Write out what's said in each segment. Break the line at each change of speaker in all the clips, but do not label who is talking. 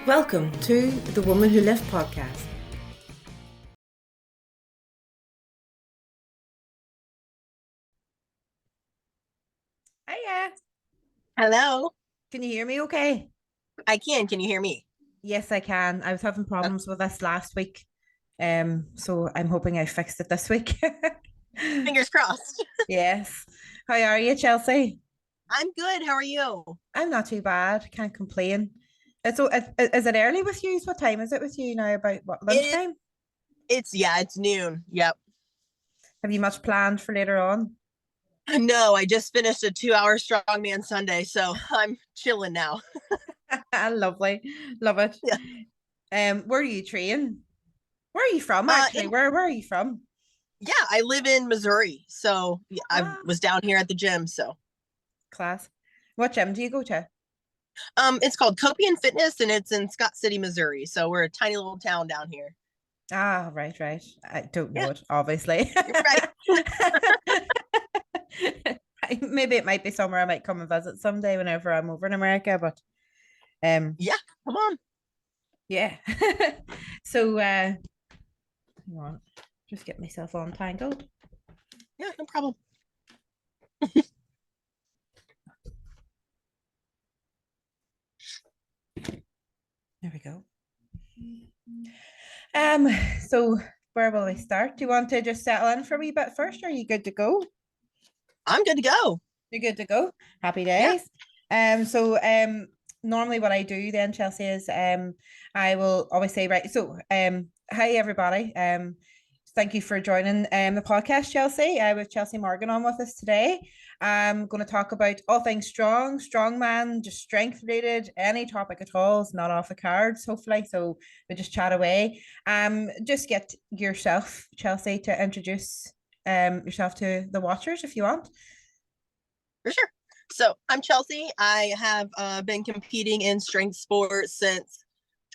Welcome to the Woman Who Left podcast. Hiya.
Hello.
Can you hear me okay?
I can. Can you hear me?
Yes, I can. I was having problems with this last week. So I'm hoping I fixed it this week.
Fingers crossed.
Yes. How are you, Chelsea?
I'm good. How are you?
I'm not too bad. Can't complain. Is it early with you? What time is it with you now? About what,
It
lunchtime?
it's noon. Yep.
Have you much planned for later on?
No, I just finished a 2-hour strongman Sunday, so I'm chilling now.
Lovely. Love it.
Yeah.
Where are you train? Where are you from actually?
In
Where are you from?
Yeah, I live in Missouri, so yeah, I
Ah,
was down here at the gym. So,
class. What gym do you go to?
it's called Copian Fitness, and it's in Scott City, Missouri. So we're a tiny little town down here.
Ah, right, right. I don't
Yeah,
know it, obviously.
you're right.
Maybe it might be somewhere I might come and visit someday whenever I'm over in America, but um
Yeah, come on.
yeah. So hang on, just get myself untangled.
Yeah, no problem.
There we go. Um, so where will I start? Do you want to just settle in for a wee bit first? Or are you good to go?
I'm good to go.
You're good to go. Happy
Yeah.
days. So normally what I do then, Chelsea, is I will always say, right, so hi everybody. Thank you for joining the podcast, Chelsea. With Chelsea Morgan on with us today. I'm going to talk about all things strongman, just strength related, any topic at all. It's not off the cards, hopefully. So we just chat away. Just get yourself, Chelsea, to introduce yourself to the watchers if you want.
For sure. So I'm Chelsea. I have been competing in strength sports since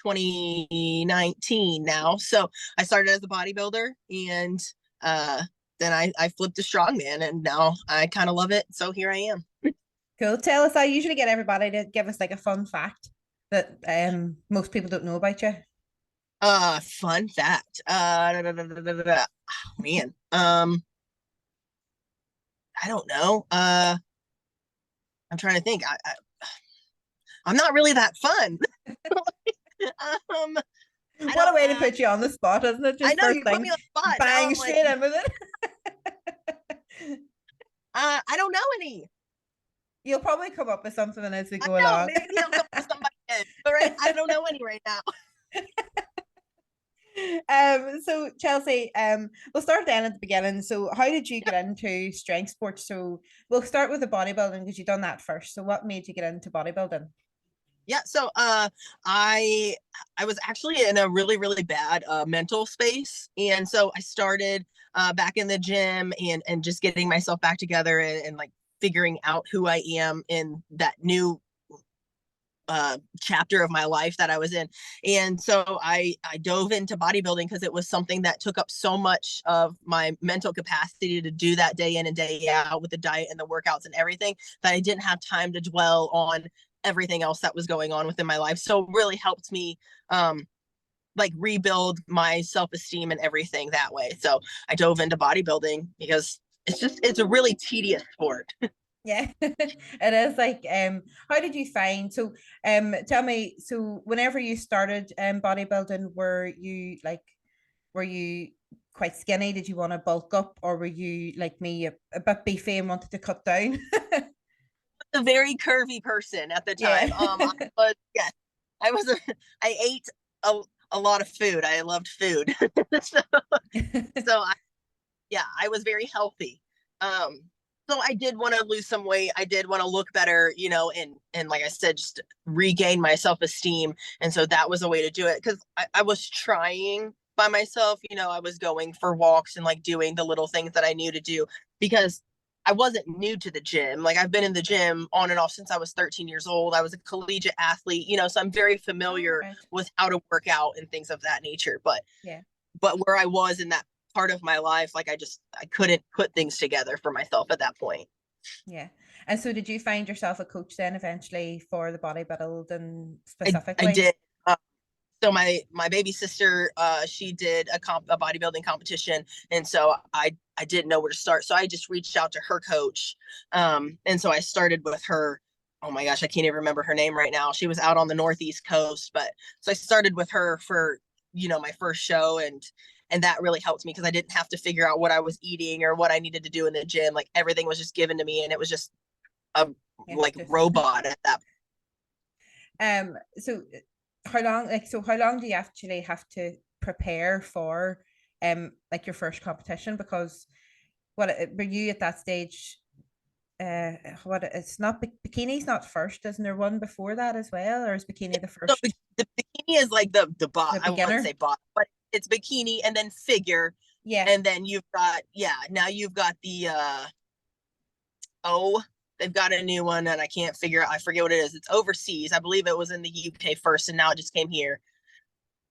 2019 now. So I started as a bodybuilder, and then I flipped to strongman, and now I kind of love it. So here I am.
Cool. Tell us. I usually get everybody to give us like a fun fact that most people don't know about you.
Fun fact. Oh, man. I don't know. I'm trying to think. I'm not really that fun. um, I
What a
don't.
way to put you on the spot, isn't it?
I
Just
know
first
you put me
thing,
on the spot. Now
bang
I'm like,
straight in with it.
I don't know any.
You'll probably come up with something as we
I
go
know
along.
maybe I'll come with somebody else, but right, I don't know any right now.
So Chelsea, we'll start then at the beginning. So how did you get into strength sports? So we'll start with the bodybuilding because you've done that first. So what made you get into bodybuilding?
Yeah, so I was actually in a really bad mental space, and so I started back in the gym and just getting myself back together and like figuring out who I am in that new chapter of my life that I was in. And so I dove into bodybuilding because it was something that took up so much of my mental capacity to do that day in and day out with the diet and the workouts and everything, that I didn't have time to dwell on everything else that was going on within my life. So it really helped me like rebuild my self-esteem and everything that way. So I dove into bodybuilding because it's a really tedious sport.
Yeah, it is like how did you find tell me, so whenever you started bodybuilding, were you quite skinny? Did you want to bulk up, or were you like me, a bit beefy and wanted to cut down?
A very curvy person at the
Yeah.
time. Yes, I was a, I ate a lot of food. I loved food. so, so yeah, I was very healthy. Um, so I did want to lose some weight. I did want to look better, and like I said, just regain my self-esteem. And so that was a way to do it because I was trying by myself. I was going for walks and like doing the little things that I knew to do because I wasn't new to the gym. Like I've been in the gym on and off since I was 13 years old. I was a collegiate athlete, so I'm very
Oh,
familiar
right.
with how to work out and things of that nature. But
Yeah.
but where I was in that part of my life, like I couldn't put things together for myself at that point.
Yeah. And so did you find yourself a coach then eventually for the bodybuilding
I
specifically?
did. So my baby sister, she did a bodybuilding competition, and so I didn't know where to start. So I just reached out to her coach, and so I started with her. Oh my gosh, I can't even remember her name right now. She was out on the Northeast coast, but so I started with her for my first show, and that really helped me because I didn't have to figure out what I was eating or what I needed to do in the gym. Like everything was just given to me, and it was just a
Yeah,
like
just
robot at that.
so how long do you actually have to prepare for like your first competition? Because what were you at that stage? What it's not bikini's not first, isn't there one before that as well, or is bikini the
So
first?
the bikini is like the bot.
The
I wouldn't
beginner?
say bot, but it's bikini and then figure,
Yeah.
and then you've got now you've got the oh, they've got a new one and I forget what it is. It's overseas. I believe it was in the UK first and now it just came here.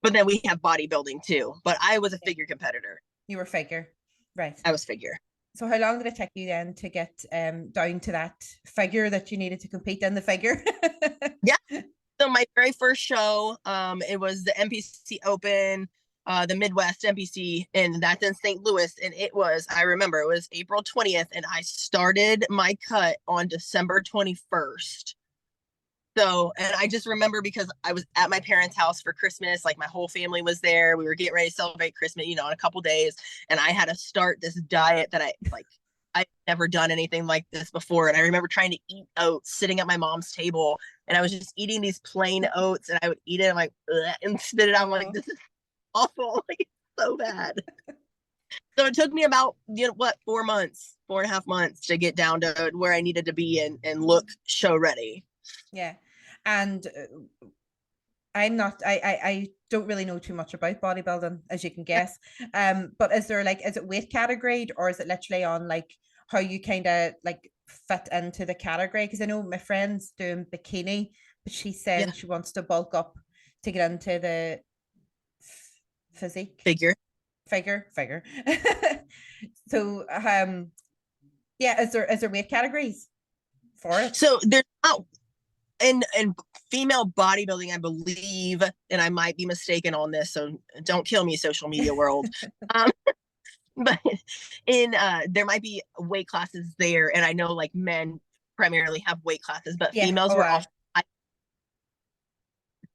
But then we have bodybuilding too. But I was a
Yeah.
figure competitor.
You were figure. Right.
I was figure.
So how long did it take you then to get down to that figure that you needed to compete in the figure?
Yeah. So my very first show, it was the NPC Open, the Midwest NPC, and that's in St. Louis. And I remember it was April 20th, and I started my cut on December 21st. So, and I just remember because I was at my parents' house for Christmas, like my whole family was there. We were getting ready to celebrate Christmas, in a couple days, and I had to start this diet that I've never done anything like this before. And I remember trying to eat oats sitting at my mom's table, and I was just eating these plain oats, and I would eat it, and and spit it out. I'm like,
Oh,
this is awful, like it's so bad. So it took me about 4.5 months to get down to where I needed to be and look show ready.
yeah. And I'm not I don't really know too much about bodybuilding, as you can guess. But is it weight category, or is it literally on like how you kind of like fit into the category? Because I know my friend's doing bikini, but she's saying
Yeah,
she wants to bulk up to get into the physique
figure.
figure. So yeah, is there weight categories for it?
So there's not in female bodybuilding, I believe, and I might be mistaken on this, so don't kill me, social media world. Um, but in there might be weight classes there, and I know like men primarily have weight classes, but
Yeah.
females
Oh,
were also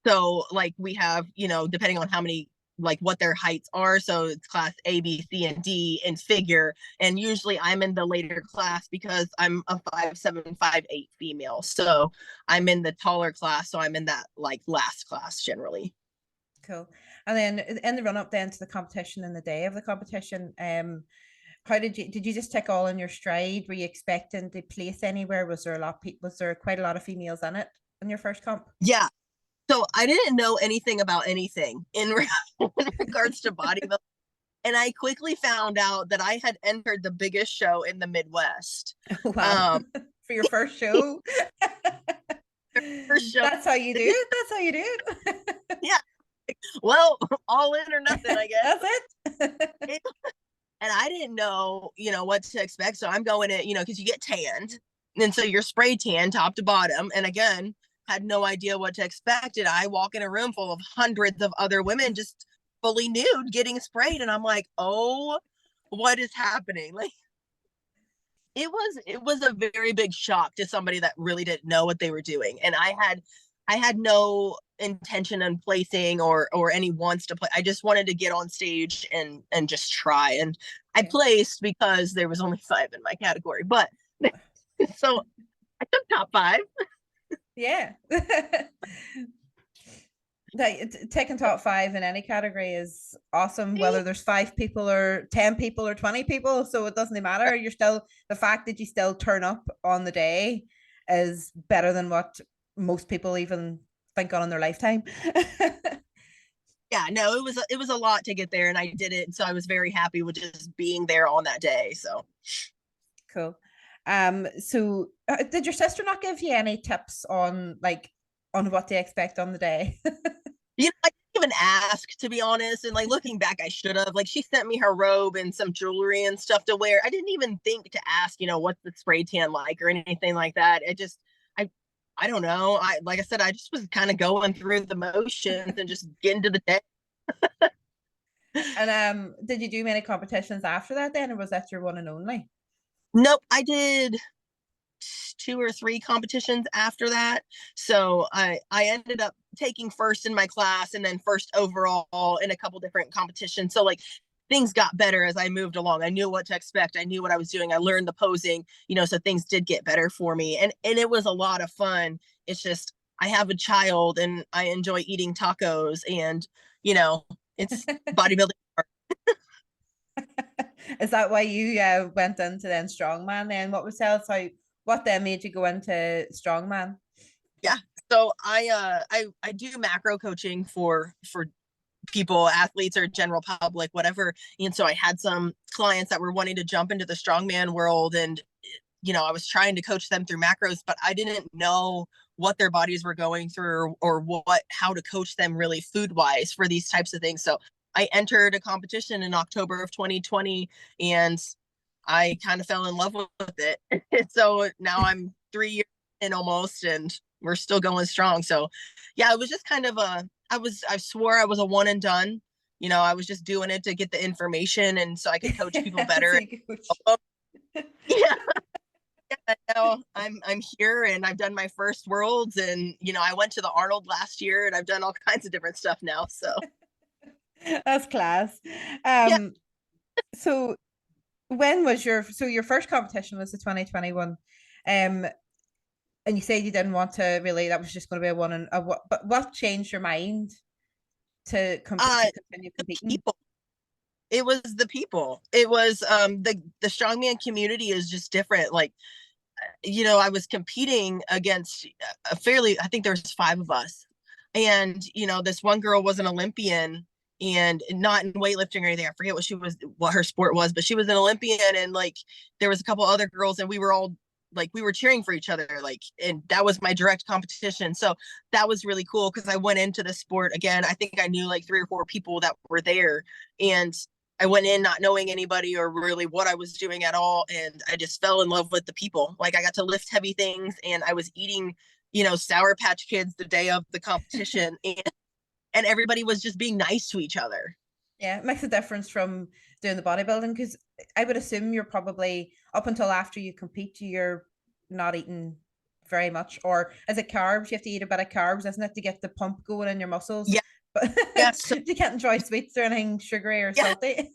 so like we have, depending on how many like what their heights are. So it's class A, B, C, and D in figure. And usually I'm in the later class because I'm a 5'7", 5'8" female. So I'm in the taller class. So I'm in that like last class generally.
cool. And then in the run up then to the competition and the day of the competition, how did you just take all in your stride? Were you expecting to place anywhere? Was there quite a lot of females in it in your first comp?
Yeah. So I didn't know anything about anything in regards to bodybuilding. And I quickly found out that I had entered the biggest show in the Midwest.
Wow.
Um,
For your first show.
First show.
That's how you do it. That's how you do it.
Yeah. Well, all in or nothing, I guess.
That's it.
And I didn't know, what to expect. So I'm going in, because you get tanned. And so you're spray tan top to bottom. And again, had no idea what to expect. And I walk in a room full of hundreds of other women just fully nude getting sprayed. And I'm like, oh, what is happening? Like it was a very big shock to somebody that really didn't know what they were doing. And I had no intention on placing or any wants to play. I just wanted to get on stage and just try. And I
Yeah.
placed because there was only 5 in my category. But so I took top 5.
Yeah. Like taking top five in any category is awesome, whether there's 5 people or 10 people or 20 people. So it doesn't matter. You're still the fact that you still turn up on the day is better than what most people even think on in their lifetime.
Yeah, no, it was a lot to get there, and I did it. So I was very happy with just being there on that day. So
Cool. So did your sister not give you any tips on what to expect on the day?
I didn't even ask, to be honest. And like looking back, I should have. Like she sent me her robe and some jewelry and stuff to wear. I didn't even think to ask, what's the spray tan like or anything like that. I I don't know. Like I said, I just was kind of going through the motions and just getting to the day.
And did you do many competitions after that then, or was that your one and only?
Nope, I did two or three competitions after that. So I ended up taking first in my class and then first overall in a couple different competitions. So like things got better as I moved along. I knew what to expect. I knew what I was doing. I learned the posing, so things did get better for me. And it was a lot of fun. It's just I have a child and I enjoy eating tacos and it's bodybuilding.
Is that why you went into then strongman then? What was else? What then made you go into strongman?
Yeah. So I do macro coaching for people, athletes or general public, whatever. And so I had some clients that were wanting to jump into the strongman world, and I was trying to coach them through macros, but I didn't know what their bodies were going through or how to coach them really food wise for these types of things. So I entered a competition in October of 2020 and I kind of fell in love with it. So now I'm 3 years in almost, and we're still going strong. So yeah, it was just kind of I swore I was a one and done. I was just doing it to get the information and so I could coach people better. Yeah. Yeah, now I'm here and I've done my first worlds, and I went to the Arnold last year and I've done all kinds of different stuff now. So
That's class.
yeah,
So when was your first competition was the 2021? And you said you didn't want to really, that was just going to be a one and a what, but what changed your mind to continue
the
competing?
people. It was the people. It was the strongman community is just different. Like I was competing against a fairly, I think there's five of us. And, this one girl was an Olympian and not in weightlifting or anything. I forget what her sport was, but she was an Olympian. And like, there was a couple other girls and we were all like, we were cheering for each other. Like, and that was my direct competition. So that was really cool because I went into the sport again. I think I knew like three or four people that were there. And I went in not knowing anybody or really what I was doing at all. And I just fell in love with the people. Like I got to lift heavy things and I was eating, Sour Patch Kids the day of the competition. And everybody was just being nice to each other.
Yeah, it makes a difference from doing the bodybuilding because I would assume you're probably up until after you compete, you're not eating very much. Or is it carbs? You have to eat a bit of carbs, isn't it, to get the pump going in your muscles?
Yeah.
But
Yeah. So,
you can't enjoy sweets or anything sugary or
yeah.
salty.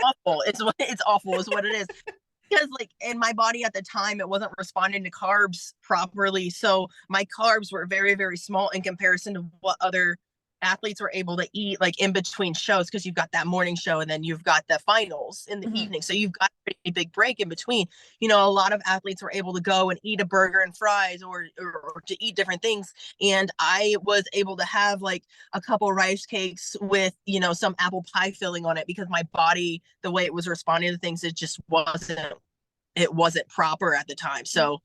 Awful. It's awful is what it is. Because like in my body at the time it wasn't responding to carbs properly, so my carbs were very very small in comparison to what other athletes were able to eat like in between shows, because you've got that morning show and then you've got the finals in the
Mhm.
evening, so you've got a big break in between. A lot of athletes were able to go and eat a burger and fries or to eat different things, and I was able to have like a couple rice cakes with some apple pie filling on it because my body, the way it was responding to things, it wasn't proper at the time. So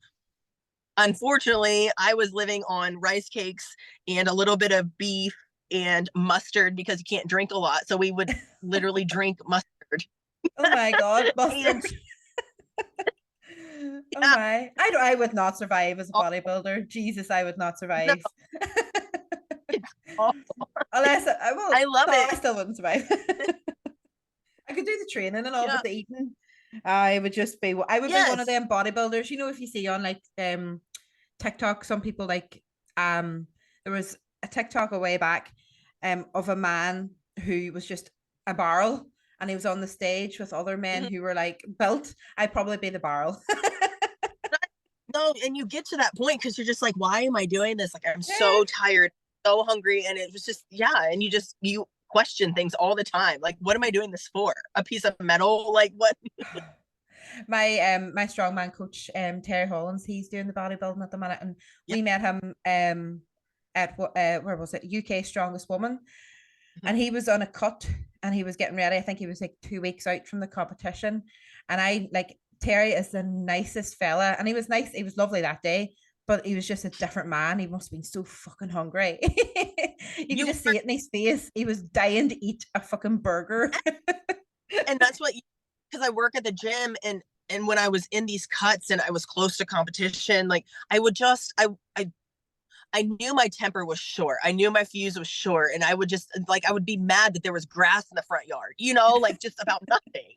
unfortunately, I was living on rice cakes and a little bit of beef and mustard because you can't drink a lot. So we would literally drink mustard.
Oh my God,
And,
mustard. Oh
yeah,
my. I would not survive as a
awful.
bodybuilder. Jesus, I would not
No,
survive.
it's awful.
Unless I will,
I love
no,
it.
I still wouldn't survive. I could do the training and all,
Yeah.
but the eating, I would be one of
Yes.
them bodybuilders. If you see on like TikTok, some people like there was a TikTok a way back of a man who was just a barrel and he was on the stage with other men
Mhm.
who were like built. I'd probably be the barrel.
No, and you get to that point because you're just like, why am I doing this? Like, I'm
Yeah.
so tired, so hungry. And it was just, yeah. And you question things all the time. Like, what am I doing this for? A piece of metal? Like, what?
My strongman coach Terry Hollins, he's doing the bodybuilding at the minute, and
Yeah.
we met him at what where was it, UK Strongest Woman,
Mhm.
and he was on a cut and he was getting ready. I think he was like 2 weeks out from the competition, and I like Terry is the nicest fella, and he was nice, he was lovely that day, but he was just a different man. He must have been so fucking hungry. You could
You
just see it in his face. He was dying to eat a fucking burger.
and that's what because I work at the gym, and when I was in these cuts and I was close to competition, like I would just I I knew my temper was short. I knew my fuse was short, and I would just like I would be mad that there was grass in the front yard, like just about nothing.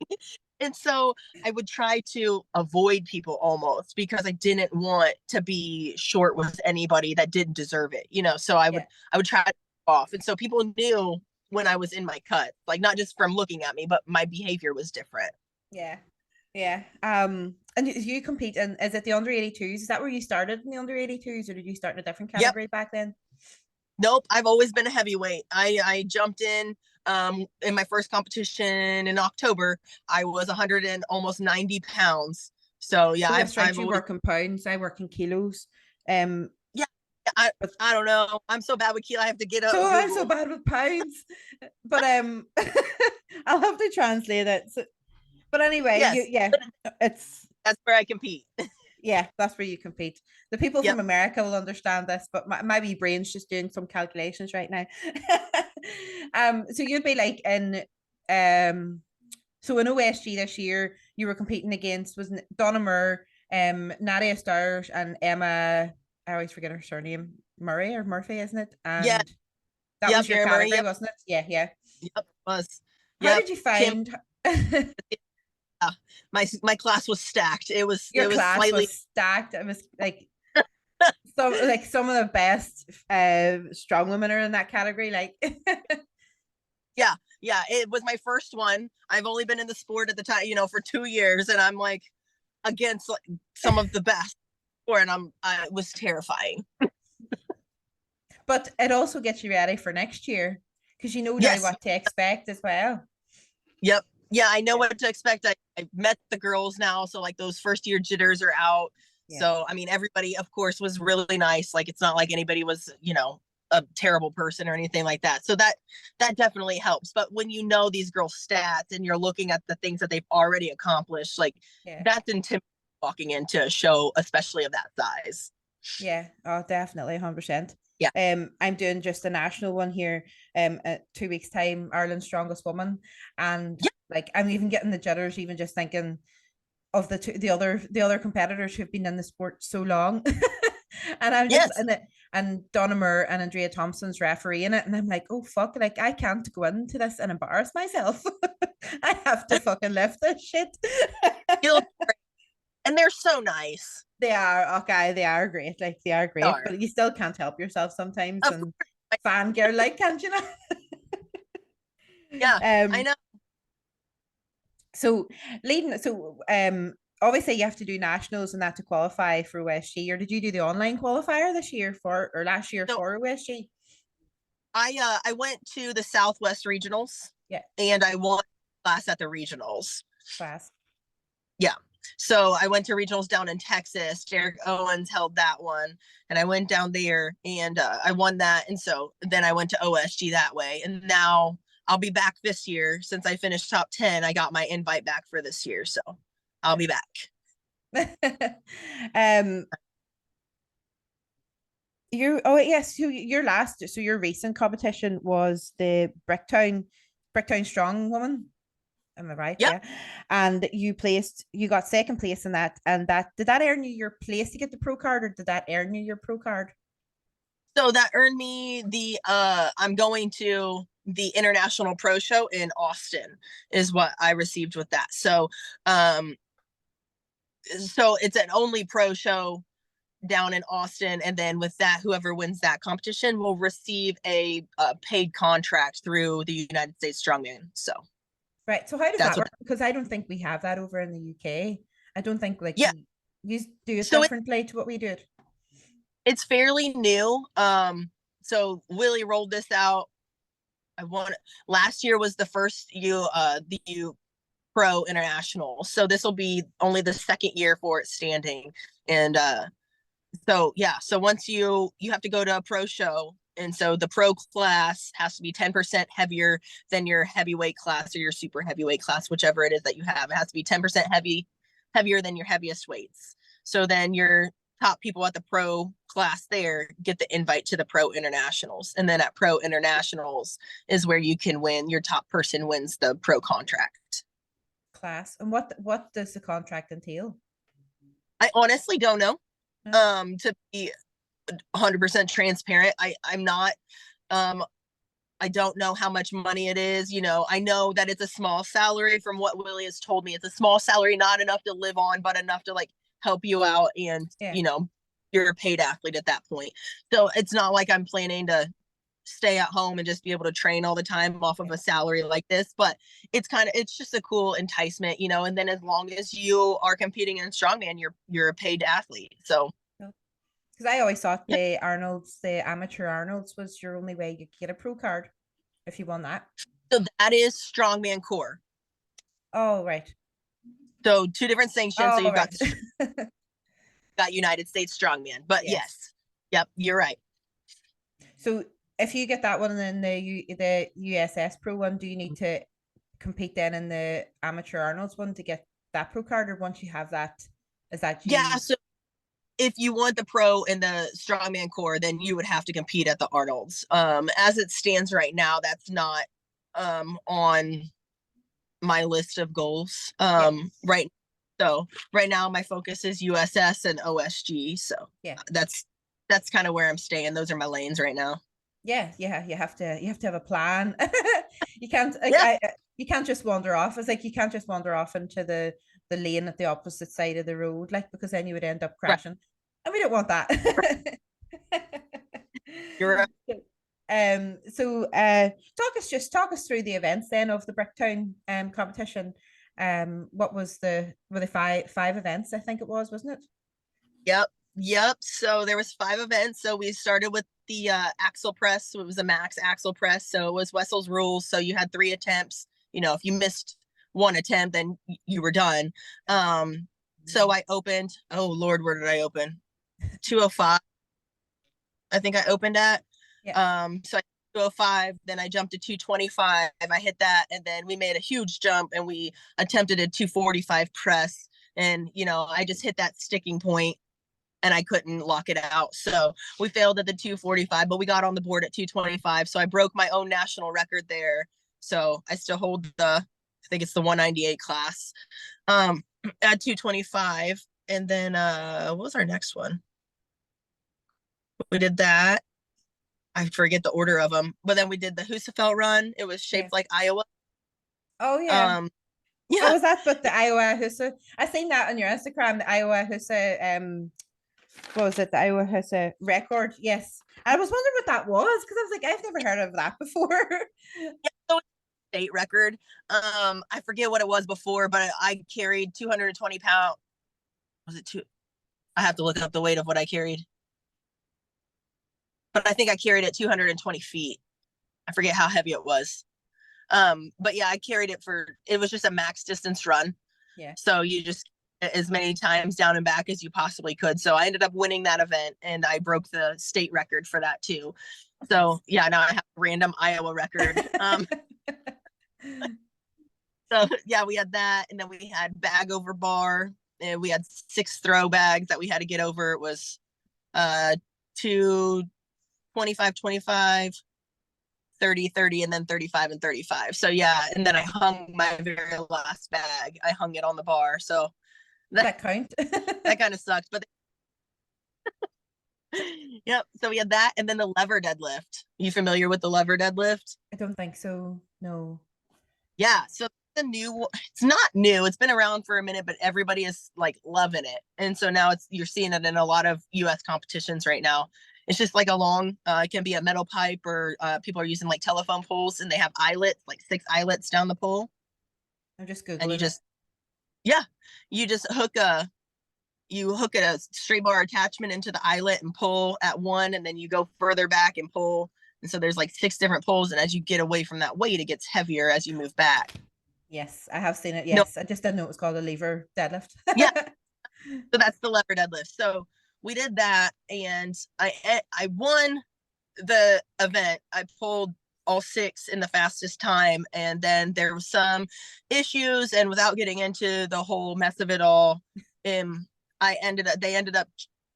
And so I would try to avoid people almost because I didn't want to be short with anybody that didn't deserve it. So I would
Yeah.
I would try to off. And so people knew when I was in my cut, like not just from looking at me, but my behavior was different.
Yeah. Yeah. And you compete in, is it the under 82s? Is that where you started in the under 82s, or did you start in a different
Yep.
category back then?
Nope. I've always been a heavyweight. I jumped in my first competition in October. I was 100 and almost 90 pounds. So yeah,
Oh,
I've
that's right.
I've
You
always
work in pounds. I work in kilos. Um,
yeah. I
but
I don't know. I'm so bad with kilo. I have to get up
so I'm so
Google.
bad with pounds. But I'll have to translate it. So, but anyway,
Yes,
yeah,
but
it's
that's where I compete.
yeah, that's where you compete. The people
Yep.
from America will understand this, but my wee brain's just doing some calculations right now. So you'd be like in so in OSG this year, you were competing against was Donna Moore, Nadia Stars, and Emma. I always forget her surname, Murray or Murphy, isn't it?
Yeah.
And that
Yep.
was your
Mary Murray.
category,
Yep.
wasn't it? Yeah, yeah.
Yep. Was.
How
Yep.
did you
Kim.
find
Yeah. My class was stacked. It was
your
it was
class
slightly.
was stacked? It was some of the best strong women are in that category. Like
Yeah. Yeah. It was my first one. I've only been in the sport at the time, for 2 years, and I'm like against like some of the best. And I was terrifying.
but it also gets you ready for next year because you know now
Yes.
what to expect as well.
Yep. Yeah, I know
Yeah.
what to expect. I met the girls now, so like those first year jitters are out.
Yeah.
So I mean, everybody, of course, was really nice. Like it's not like anybody was, a terrible person or anything like that. So that definitely helps. But when you know these girls' stats and you're looking at the things that they've already accomplished, like
Yeah.
that's intimidating walking into a show, especially of that size.
Yeah. Oh, definitely 100%.
Yeah.
I'm doing just a national one here at 2 weeks time, Ireland's strongest woman. And
Yeah.
like I'm even getting the jitters even just thinking of the other competitors who've been in the sport so long. And I'm just
Yes.
in it, and Donna Moore and Andrea Thompson's refereeing it, and I'm like, oh fuck, like I can't go into this and embarrass myself. I have to fucking lift this shit.
And they're so nice.
They are okay, they are great, like they are
They
great,
are.
but you still can't help yourself sometimes
Of
and
course.
fangirl, like, can't you know?
Yeah, I
um
know.
so obviously you have to do nationals and that to qualify for OSG, or did you do the online qualifier this year for or last year
So
for OSG?
I went to the Southwest regionals
Yeah,
and I won class at the regionals.
class.
Yeah. So I went to regionals down in Texas. Derek Owens held that one, and I went down there and I won that. And so then I went to OSG that way. And now I'll be back this year since I finished top 10. I got my invite back for this year. So I'll be back.
um your recent competition was the Bricktown Strong Woman. Am I right?
Yep.
Yeah. And you got second place in that. And did that earn you your place to get the pro card, or did that earn you your pro card?
So that earned me I'm going to the International Pro Show in Austin is what I received with that. So it's an only pro show down in Austin, and then with that, whoever wins that competition will receive a paid contract through the United States Strongman. So
Right. So how does
that's
that
what.
work? Because I don't think we have that over in the UK. I don't think like
Yeah.
you do it
So
differently to what we do it.
it's fairly new. So Willie rolled this out. I won last year was the first the U Pro International. So this will be only the second year for it standing, and so yeah, so once you have to go to a pro show, and so the pro class has to be 10% heavier than your heavyweight class or your super heavyweight class, whichever it is that you have. It has to be 10% heavier than your heaviest weights. So then your top people at the pro class there get the invite to the pro internationals, and then at pro internationals is where you can win. Your top person wins the pro contract.
Class. And what does the contract entail?
I honestly don't know.
No?
To be 100% transparent. I'm not, um, I don't know how much money it is. I know that it's a small salary from what Willie has told me. It's a small salary, not enough to live on, but enough to like help you out. And,
Yeah.
you're a paid athlete at that point. So it's not like I'm planning to stay at home and just be able to train all the time off of a salary like this, but it's just a cool enticement, and then as long as you are competing in strongman, you're a paid athlete. So
because I always thought
yeah.
the amateur Arnold's was your only way you could get a pro card if you won that.
So that is strongman core.
Oh, right.
So two different sanctions. So
Oh,
you've
right.
got United States strongman, but yes. Yep, you're right.
So if you get that one and then the USS Pro one, do you need to compete then in the amateur Arnold's one to get that pro card, or once you have that, is that you?
Yeah. So if you want the pro and the strongman core, then you would have to compete at the Arnold's. As it stands right now, that's not on my list of goals. Right. So right now my focus is USS and OSG. So
yeah,
that's kind of where I'm staying. Those are my lanes right now.
Yeah, you have to have a plan. You can't like you can't just wander off. It's like you can't just wander off into the lane at the opposite side of the road, like, because then you would end up crashing. Right. And we don't want that.
You're right.
So talk us through the events then of the Bricktown competition. What was were the five events, I think it was, wasn't
it? Yep. So there was 5 events. So we started with the axle press. So it was a max axle press. So it was Wessel's rules. So you had 3 attempts. If you missed one attempt, then you were done. So I opened, oh Lord, where did I open? 205. I think I opened at. Yeah. So I 205, then I jumped to 225. I hit that, and then we made a huge jump and we attempted a 245 press. And I just hit that sticking point and I couldn't lock it out. So we failed at the 245, but we got on the board at 225. So I broke my own national record there. So I still hold I think it's the 198 class at 225. And then what was our next one? We did that. I forget the order of them, but then we did the Husafeld run. It was shaped like Iowa.
Oh yeah. Yeah. Oh, was that but the Iowa Husa? I seen that on your Instagram, the Iowa Husa what was it, the Iowa Husa record? Yes. I was wondering what that was because I was like, I've never heard of that before.
Yeah, so state record. I forget what it was before, but I carried 220 pounds. Was it two? I have to look up the weight of what I carried. But I think I carried it 220 feet. I forget how heavy it was. But yeah, I carried it was just a max distance run.
Yeah.
So you just as many times down and back as you possibly could. So I ended up winning that event and I broke the state record for that too. So yeah, now I have a random Iowa record. So yeah, we had that, and then we had bag over bar, and we had 6 throw bags that we had to get over. It was 2 25 25 30 30 and then 35 and 35. So yeah, and then I hung my very last bag. I hung it on the bar. So
that count.
That kind of sucked, but yep. So we had that, and then the lever deadlift. You familiar with the lever deadlift?
I don't think so. No.
Yeah. So it's not new. It's been around for a minute, but everybody is like loving it. And so now you're seeing it in a lot of US competitions right now. It's just like it can be a metal pipe, or people are using like telephone poles, and they have eyelets, like 6 eyelets down the pole.
I'm just Googling.
And you just hook a straight bar attachment into the eyelet and pull at one, and then you go further back and pull. And so there's like 6 different pulls, and as you get away from that weight, it gets heavier as you move back.
Yes, I have seen it. Yes, no. I just didn't know it was called a lever deadlift.
Yeah. So that's the lever deadlift. So we did that, and I won the event. I pulled all 6 in the fastest time, and then there was some issues, and without getting into the whole mess of it all, they ended up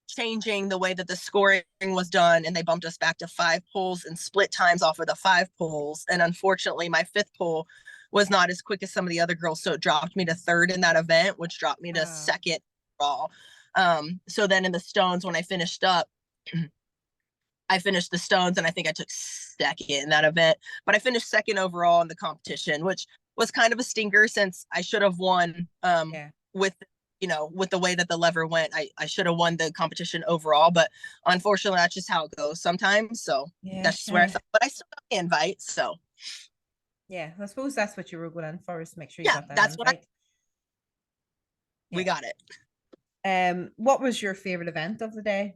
changing the way that the scoring was done, and they bumped us back to 5 pulls and split times off of the 5 pulls. And unfortunately, my 5th pull was not as quick as some of the other girls, so it dropped me to 3rd in that event, which dropped me to 2nd overall. So then in the stones, when I finished up, I finished the stones, and I think I took second in that event, but I finished second overall in the competition, which was kind of a stinker since I should have won.
Yeah.
With with the way that the lever went, I should have won the competition overall, but unfortunately that's just how it goes sometimes. So
Yeah.
that's just where I thought, but I still got the invite. So
Yeah. I suppose that's what you were going in for, is to make sure you
yeah,
got that
that's what
invite.
we
Yeah.
got it.
What was your favorite event of the day?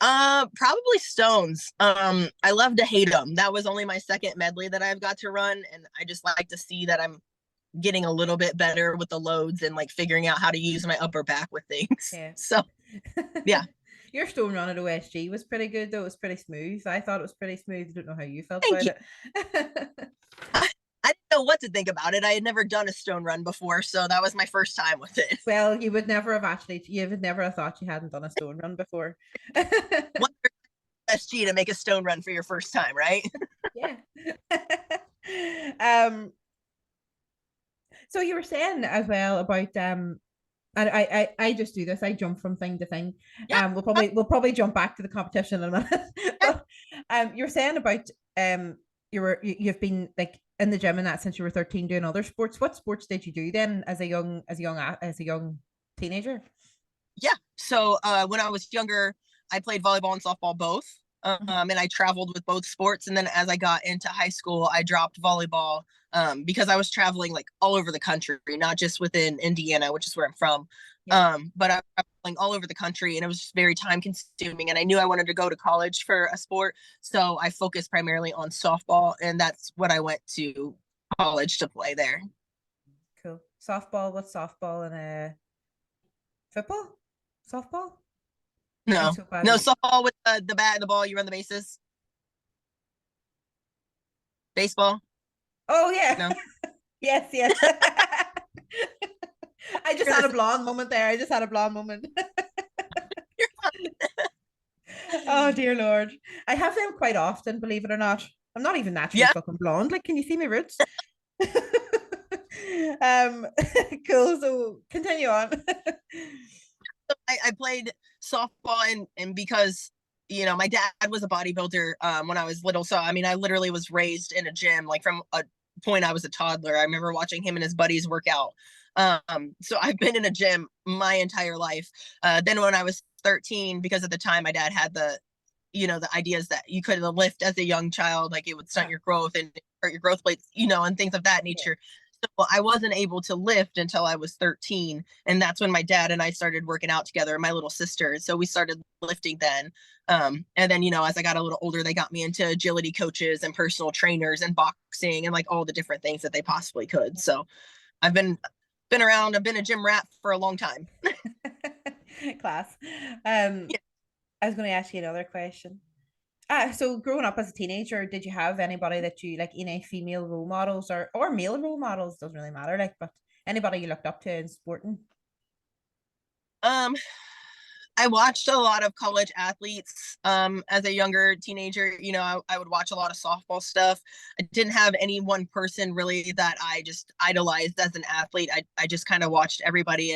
Probably stones. I love to hate them. That was only my second medley that I've got to run, and I just like to see that I'm getting a little bit better with the loads and like figuring out how to use my upper back with things.
Yeah.
So yeah,
Your stone run at OSG was pretty good, though. It was pretty smooth. I thought it was pretty smooth. I don't know how you felt
thank
about
you.
it.
I didn't know what to think about it. I had never done a stone run before, so that was my first time with it.
Well, you would never have thought you hadn't done a stone run before.
What SG to make a stone run for your first time, right?
Yeah. um, so you were saying as well about and I just do this. I jump from thing to thing.
Yeah.
We'll probably jump back to the competition in a minute. But you're saying about you've been like in the gym and that since you were 13 doing other sports. What sports did you do then as a young teenager?
Yeah. So when I was younger, I played volleyball and softball both.
Mhm.
And I traveled with both sports. And then as I got into high school, I dropped volleyball because I was traveling like all over the country, not just within Indiana, which is where I'm from.
Yeah.
But I was traveling all over the country, and it was just very time consuming. And I knew I wanted to go to college for a sport. So I focused primarily on softball. And that's what I went to college to play there.
Cool. Softball. What's softball and football? Softball? I'm
No,
so bad
no,
at
softball with the bat and the ball, you run the bases. Baseball,
Oh yeah.
no.
Yes, yes. I just
You're
had a
the
blonde moment there. I just had a blonde moment. Oh dear Lord. I have them quite often, believe it or not. I'm not even naturally
yeah.
fucking blonde. Like, can you see my roots? um cool. So continue on.
I played softball, and because my dad was a bodybuilder when I was little, so I mean I literally was raised in a gym like from a point I was a toddler. I remember watching him and his buddies work out. So I've been in a gym my entire life. Then when I was 13, because at the time my dad had the ideas that you couldn't lift as a young child, like it would stunt your growth and hurt your growth plates, and things of that
Yeah.
nature. So I wasn't able to lift until I was 13. And that's when my dad and I started working out together, and my little sister. So we started lifting then. And then, as I got a little older, they got me into agility coaches and personal trainers and boxing and like all the different things that they possibly could. So I've been around, I've been a gym rat for a long time.
Class. Um,
Yeah.
I was going to ask you another question. So growing up as a teenager, did you have anybody that you like, any female role models or male role models? Doesn't really matter, like, but anybody you looked up to in sporting?
Um, I watched a lot of college athletes as a younger teenager. I would watch a lot of softball stuff. I didn't have any one person really that I just idolized as an athlete. I just kind of watched everybody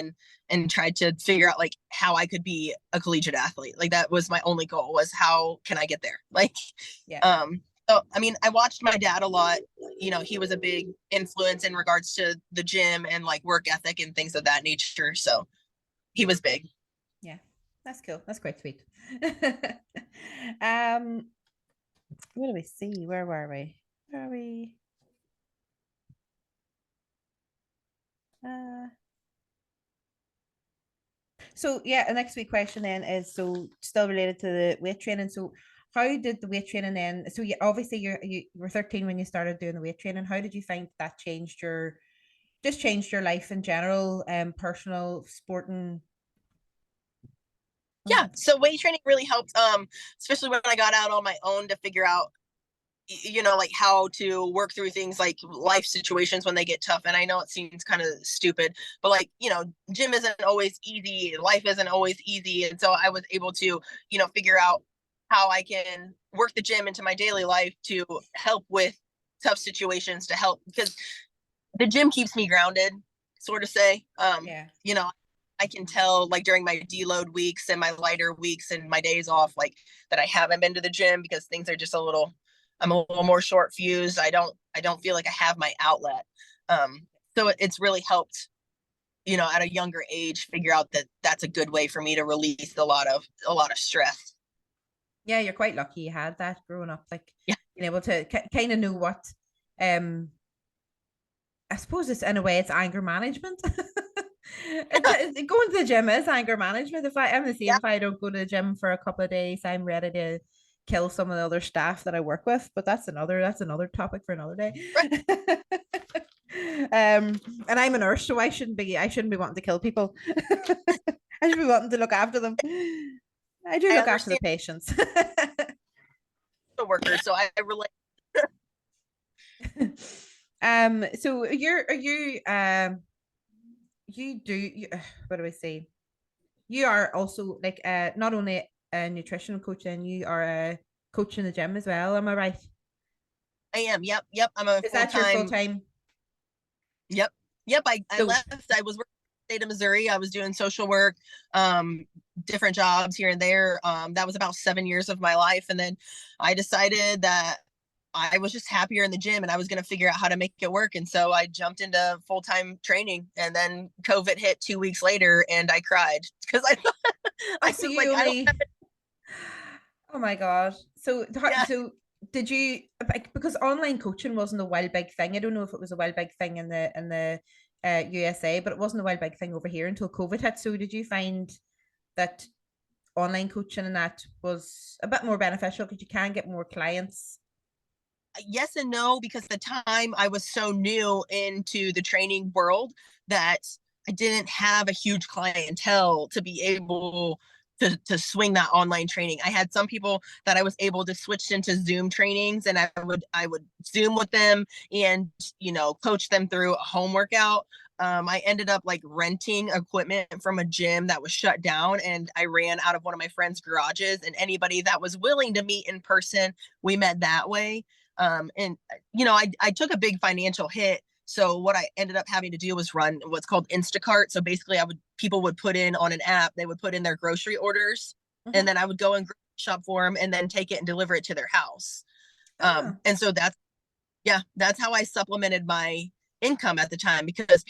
and tried to figure out like how I could be a collegiate athlete. Like that was my only goal, was how can I get there? Like
Yeah.
so I mean, I watched my dad a lot. He was a big influence in regards to the gym and like work ethic and things of that nature. So he was big.
Yeah. That's cool. That's quite sweet. um, what do we see? Where were we? Where are we? Uh, so yeah, the next week question then is so still related to the weight training. So how did the weight training then? So obviously you were 13 when you started doing the weight training. How did you find that changed your life in general, personal, sporting?
Yeah, so weight training really helped, especially when I got out on my own to figure out like how to work through things like life situations when they get tough. And I know it seems kind of stupid, but like gym isn't always easy, life isn't always easy, and so I was able to figure out how I can work the gym into my daily life to help with tough situations, to help because the gym keeps me grounded, sort of say.
Yeah.
I can tell like during my deload weeks and my lighter weeks and my days off, like that I haven't been to the gym because things are just a little, I'm a little more short fused. I don't feel like I have my outlet. So it's really helped, you know, at a younger age, figure out that that's a good way for me to release a lot of stress.
Yeah, you're quite lucky you had that growing up, like
Yeah.
being able to kind of know what, um, I suppose it's in a way it's anger management. Going to the gym is anger management. If I'm the same,
Yeah.
if I don't go to the gym for a couple of days, I'm ready to kill some of the other staff that I work with. But that's another topic for another day.
Right.
And I'm a nurse, so I shouldn't be wanting to kill people. I should be wanting to look after them. I do
I
look after the
understand
patients.
the workers, so I relate.
So you do what do I say? You are also like not only a nutritional coach, and you are a coach in the gym as well. Am I right?
I am. Yep. Yep. I'm a
Is
full
that your full
time.
time?
Yep. Yep. I
So
left. I was working in the state of Missouri. I was doing social work, um, different jobs here and there. That was about 7 years of my life. And then I decided that I was just happier in the gym and I was going to figure out how to make it work. And so I jumped into full time training. And then COVID hit 2 weeks later and I cried because I thought, I
so
was
you
like, I don't
only
have it.
oh my god.
Yeah.
So did you because online coaching wasn't a wild big thing. I don't know if it was a wild big thing in the USA, but it wasn't a wild big thing over here until COVID hit. So did you find that online coaching and that was a bit more beneficial because you can get more clients?
Yes and no, because at the time I was so new into the training world that I didn't have a huge clientele to be able to swing that online training. I had some people that I was able to switch into Zoom trainings and I would Zoom with them and you know coach them through a home workout. I ended up like renting equipment from a gym that was shut down and I ran out of one of my friends' garages and anybody that was willing to meet in person, we met that way. And you know, I took a big financial hit. So what I ended up having to do was run what's called Instacart. So basically, I would people would put in on an app, they would put in their grocery orders, and
Mm-hmm.
then I would go and shop for them, and then take it and deliver it to their house.
Oh,
And so that's yeah, that's how I supplemented my income at the time because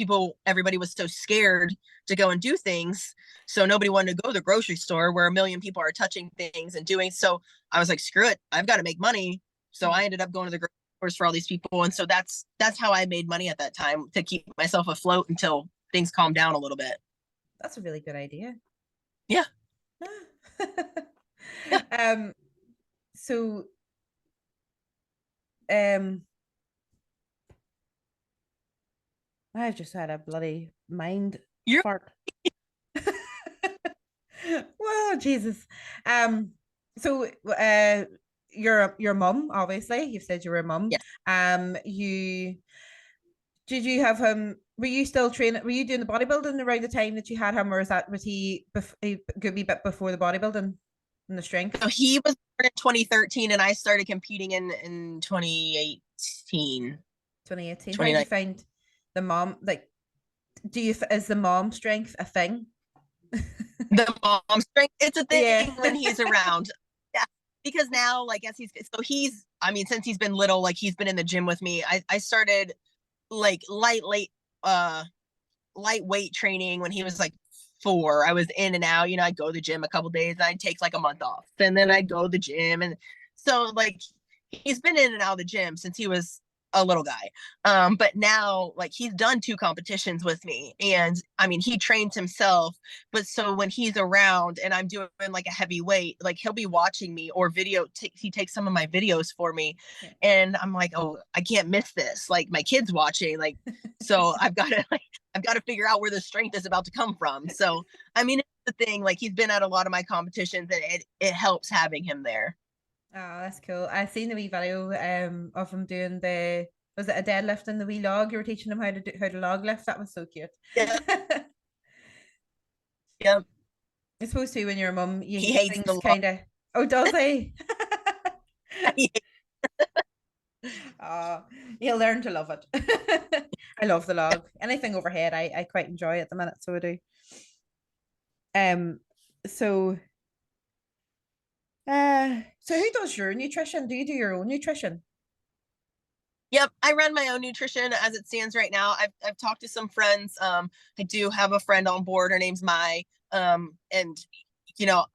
everybody was so scared to go and do things. So nobody wanted to go to the grocery store where a million people are touching things and doing. So I was like, screw it, I've got to make money. So
mm,
I ended up going to the grocery stores for all these people. And so that's how I made money at that time to keep myself afloat until things calmed down a little bit.
that's a really good idea.
Yeah. Yeah.
um, so um, I've just had a bloody mind
You're
fart. Well, Jesus. Um, so your mum, obviously, you've said you were a mum.
yes.
You did you have him? Were you still training? Were you doing the bodybuilding around the time that you had him, or was he could be bit before the bodybuilding and the
So
strength?
he was born in 2013 and I started competing in 2018,
2018. How did you
29.
find the mom? Like, is the mom strength a thing?
The mom strength. It's a
Yeah.
thing when he's around. Yeah. Because now, like, as I mean, since he's been little, like, he's been in the gym with me. I started like uh, lightweight training when he was like 4. I was in and out, you know, I'd go to the gym a couple days and I'd take like a month off. And then I'd go to the gym. And so, like, he's been in and out of the gym since he was a little guy. But now like he's done 2 competitions with me and I mean he trains himself, but so when he's around and I'm doing like a heavy weight, like he'll be watching me or he takes some of my videos for me
Yeah.
and I'm like, oh, I can't miss this. Like my kid's watching, like so I've got to figure out where the strength is about to come from. So I mean it's the thing, like he's been at a lot of my competitions and it helps having him there.
Oh, that's cool. I seen the wee video of him doing the was it a deadlift in the wee log? You were teaching him how to log lift. That was so cute.
Yeah. Yeah.
It's supposed to when you're a mum,
He
you
hates the
things
law.
kind of oh does he? Oh, you'll learn to love it. I love the log. Anything overhead, I quite enjoy at the minute, so I do. Um, so so who does your nutrition? Do you do your own nutrition?
Yep, I run my own nutrition as it stands right now. I've talked to some friends. I do have a friend on board. Her name's Mai. And you know,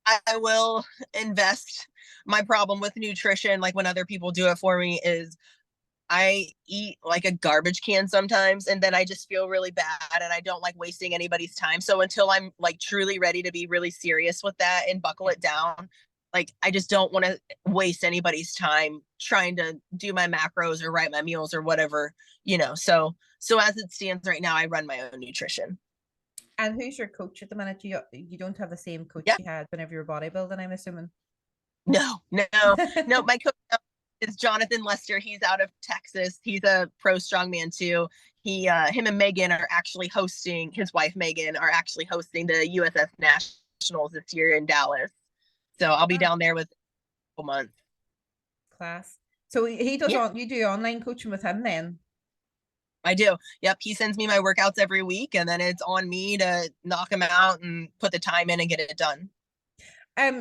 I will invest. My problem with nutrition, like when other people do it for me, is I eat like a garbage can sometimes, and then I just feel really bad, and I don't like wasting anybody's time. So until I'm like truly ready to be really serious with that and buckle
Yeah.
it down, like I just don't want to waste anybody's time trying to do my macros or write my meals or whatever, So as it stands right now, I run my own nutrition.
And who's your coach at the minute? You don't have the same coach
Yeah.
you had whenever you were bodybuilding, I'm assuming.
No, no, no. My coach is Jonathan Lester. He's out of Texas. He's a pro strongman too. Him and Megan are actually hosting. His wife Megan are actually hosting the USS Nationals this year in Dallas. So I'll be
Ah,
down there with a month.
class. So he does
Yeah,
on you do online coaching with him then.
I do. Yep, he sends me my workouts every week, and then it's on me to knock them out and put the time in and get it done.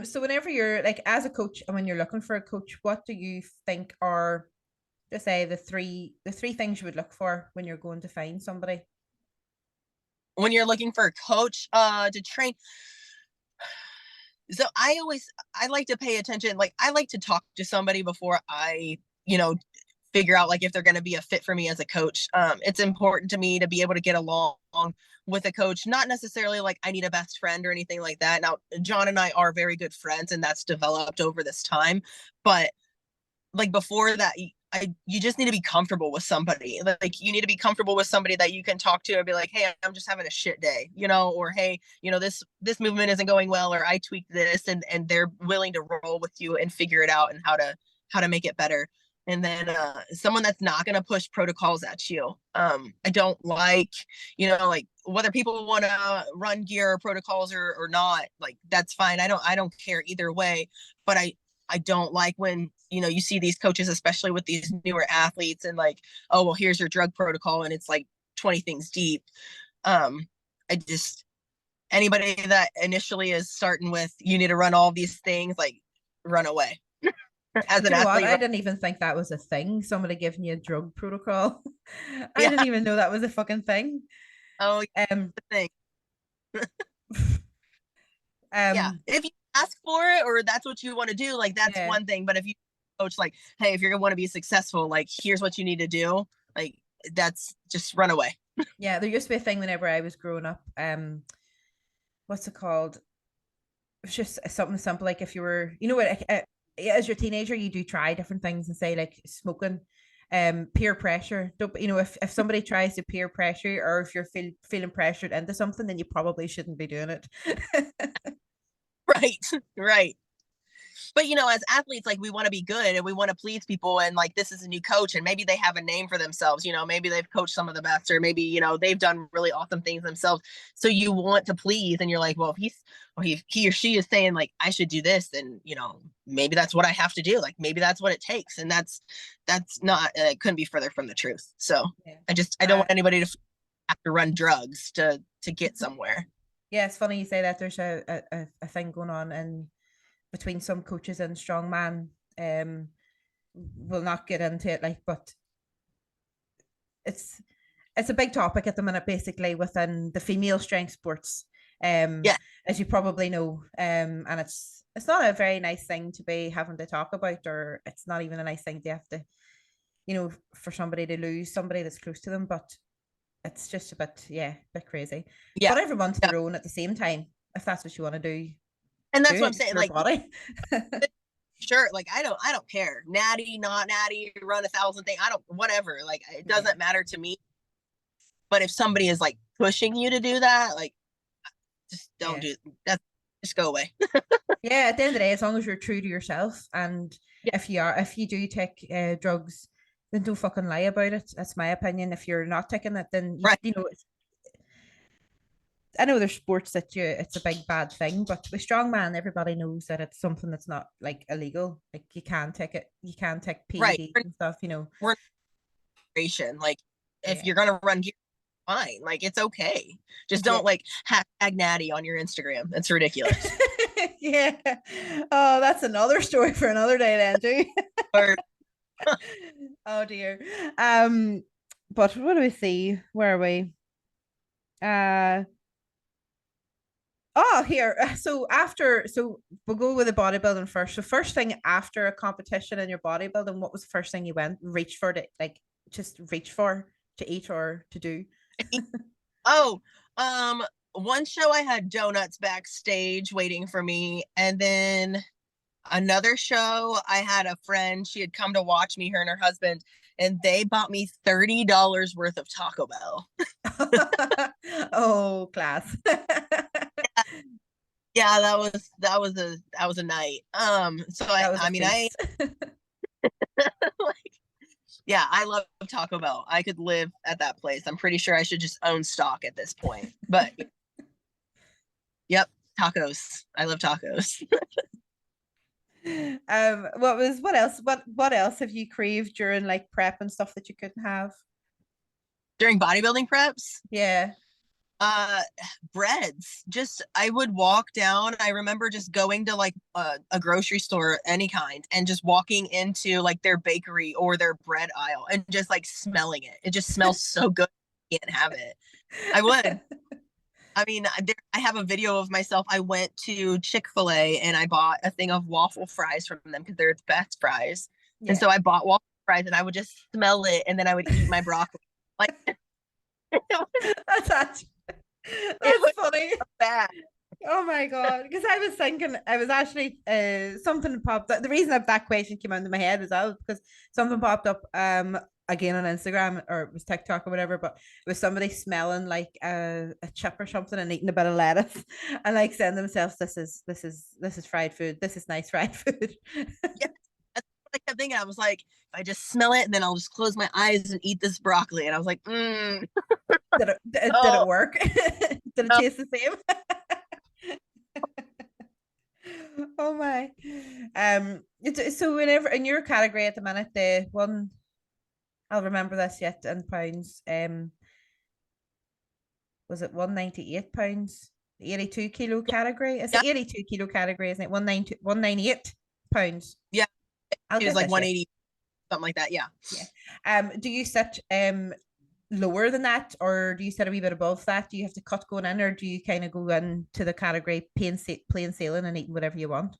So whenever you're like as a coach and when you're looking for a coach, what do you think are just say the three things you would look for when you're going to find somebody?
When you're looking for a coach to train, so I like to pay attention. Like I like to talk to somebody before I figure out like if they're going to be a fit for me as a coach. It's important to me to be able to get along with a coach, not necessarily like I need a best friend or anything like that. Now John and I are very good friends, and that's developed over this time, but like before that, you just need to be comfortable with somebody. Like you need to be comfortable with somebody that you can talk to and be like, hey, I'm just having a shit day, or hey, this movement isn't going well, or I tweaked this, and they're willing to roll with you and figure it out and how to make it better. And then someone that's not going to push protocols at you. I don't like, like whether people want to run gear or protocols or not, like that's fine. I don't care either way. But I don't like when you see these coaches, especially with these newer athletes, and like, oh well, here's your drug protocol, and it's like 20 things deep. I just Anybody that initially is starting with you need to run all these things, like run away. As
Do
an
you know what?
athlete,
I didn't even think that was a thing. Somebody giving you a drug protocol. I
yeah.
didn't even know that was a fucking thing.
Oh,
Um,
the thing. Yeah,
um,
if you ask for it or that's what you want to do, like that's
yeah,
one thing. But if you coach like, hey, if you're gonna want to be successful, like here's what you need to do, like that's just run away.
yeah. There used to be a thing whenever I was growing up. What's it called? It's just something simple like if you were, what, as your teenager, you do try different things and say like smoking, peer pressure. Don't if somebody tries to peer pressure or if you're feeling pressured into something, then you probably shouldn't be doing it.
Right, right. But as athletes, like we want to be good and we want to please people, and like this is a new coach and maybe they have a name for themselves, maybe they've coached some of the best, or maybe they've done really awesome things themselves, so you want to please, and you're like, well, if he or she is saying like I should do this, then maybe that's what I have to do, like maybe that's what it takes, and that's not couldn't be further from the truth. So
Yeah.
I don't want anybody to have to run drugs to get somewhere.
Yeah, it's funny you say that. There's a thing going on in between some coaches and strongman. We'll not get into it, like, but it's it's a big topic at the minute, basically within the female strength sports. Um,
Yeah.
as you probably know, and it's not a very nice thing to be having to talk about, or it's not even a nice thing to have to, for somebody to lose somebody that's close to them. But it's just a bit, yeah, a bit crazy.
Yeah.
But everyone's
Yeah.
their own at the same time. If that's what you want to do,
And
do
that's what I'm
it. It's
saying,
your
like
body.
sure, like I don't care, natty not natty, run 1,000 things, I don't, whatever, like it
Yeah.
doesn't matter to me. But if somebody is like pushing you to do that, like just don't
Yeah.
do that, just go away.
Yeah, at the end of the day, as long as you're true to yourself, and
Yeah.
if you do take drugs, then don't fucking lie about it. That's my opinion. If you're not taking it, then
Right.
I know there's sports that it's a big bad thing, but with strongman, everybody knows that it's something that's not like illegal. Like you can take it, you can take
Right.
PEDs and stuff.
We're like if
Yeah,
you're gonna run gear, fine. Like it's okay. Just
Yeah.
don't like hashtag natty on your Instagram. That's ridiculous.
Yeah. Oh, that's another story for another day then too.
Or
Oh dear. Um, but what do we see? Where are we? Uh oh, here. So we'll go with the bodybuilding first. So first thing after a competition in your bodybuilding, what was the first thing you went reach for to like just reach for to eat or to do?
oh, one show I had donuts backstage waiting for me, and then another show I had a friend, she had come to watch me, her and her husband, and they bought me $30 worth of Taco Bell.
Oh, class.
Yeah, that was a night. So I
That was a
I mean I
feast.
like yeah, I love Taco Bell. I could live at that place. I'm pretty sure I should just own stock at this point. But yep, tacos. I love tacos.
What else have you craved during like prep and stuff that you couldn't have?
During bodybuilding preps,
Yeah.
uh breads. Just I would walk down. I remember just going to like a grocery store, any kind, and just walking into like their bakery or their bread aisle and just like smelling it. It just smells so good. I can't have it. I would. I mean, I have a video of myself. I went to Chick-fil-A and I bought a thing of waffle fries from them because they're the best fries. And
Yeah.
so I bought waffle fries and I would just smell it and then I would eat my broccoli. Like it was,
That's actually,
it
that's
was
funny.
bad.
Oh my god! Because I was thinking, I was actually something popped up. The reason that question came into my head is that was because something popped up again on Instagram or it was TikTok or whatever, but it was somebody smelling like a chip or something and eating a bit of lettuce and like saying to themselves, this is fried food. This is nice fried food.
Yeah, that's what I kept thinking. I was like, if I just smell it, and then I'll just close my eyes and eat this broccoli. And I was like,
Did it
oh,
work? Did it
no.
taste the same? Oh my. So whenever in your category at the minute, the one I'll remember this yet in pounds. Was it £198? The 82 kilo category? It's
Yeah,
the 82 kilo category, isn't it? 198 pounds.
yeah.
I'll
It was
get
like
this yet.
180, something like that. Yeah.
Yeah. Do you sit lower than that, or do you sit a wee bit above that? Do you have to cut going in, or do you kind of go into the category plain sailing and eating whatever you want?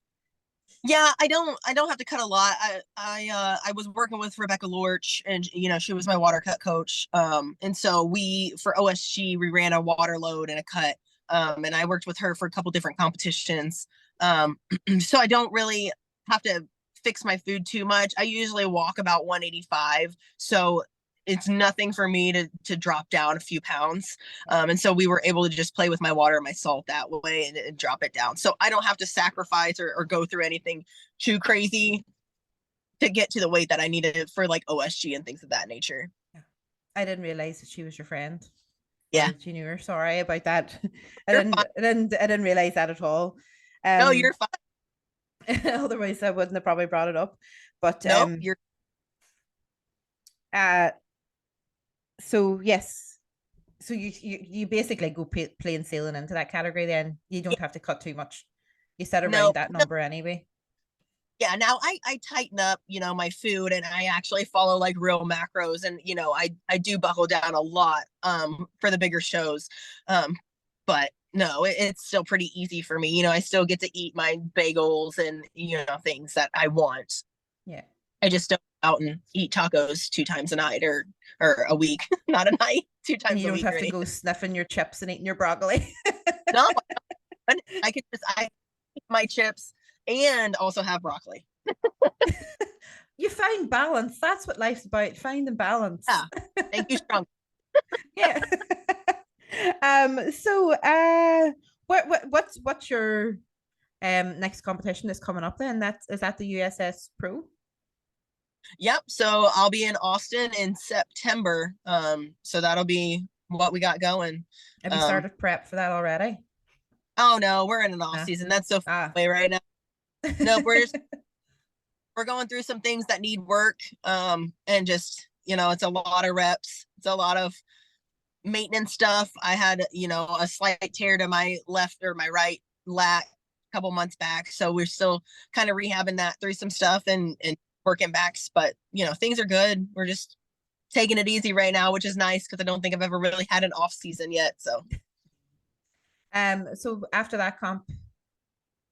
Yeah, I don't have to cut a lot. I was working with Rebecca Lorch, and she was my water cut coach. And so we for OSG we ran a water load and a cut. And I worked with her for a couple different competitions. So I don't really have to fix my food too much. I usually walk about 185. So it's nothing for me to drop down a few pounds. And so we were able to just play with my water and my salt that way and drop it down. So I don't have to sacrifice or go through anything too crazy to get to the weight that I needed for like OSG and things of that nature.
I didn't realize that she was your friend or
Yeah,
that you knew her. Sorry about that. I
you're
didn't
fine.
I didn't I didn't realize that at all.
No, you're fine.
Otherwise I wouldn't have probably brought it up. But
No, you're
uh so yes. So you basically go plain sailing into that category then. You don't have to cut too much. You set
no,
around that
no.
number anyway.
Yeah, now I tighten up, my food, and I actually follow like real macros, and I do buckle down a lot for the bigger shows. But no, it's still pretty easy for me. I still get to eat my bagels and things that I want.
Yeah.
I just don't go out and eat tacos 2 times a night or a week, not a night, two
And
times
you
a
don't
week or
have to
anything.
go sniffing your chips and eating your broccoli.
No, I could just I eat my chips and also have broccoli.
You find balance. That's what life's about. Finding balance.
Yeah, thank you, Strong.
Yeah. So what's your next competition that's coming up then? That the USS Pro?
Yep. So I'll be in Austin in September. So that'll be what we got going.
Have you
Um,
started prep for that already?
oh no, we're in an off
Nah.
season. That's so far
Ah.
away right now. Nope, we're going through some things that need work. And just it's a lot of reps. It's a lot of maintenance stuff. I had, a slight tear to my left or my right lat a couple months back. So we're still kind of rehabbing that through some stuff and working backs. But, things are good. We're just taking it easy right now, which is nice because I don't think I've ever really had an off season yet. So
So after that comp,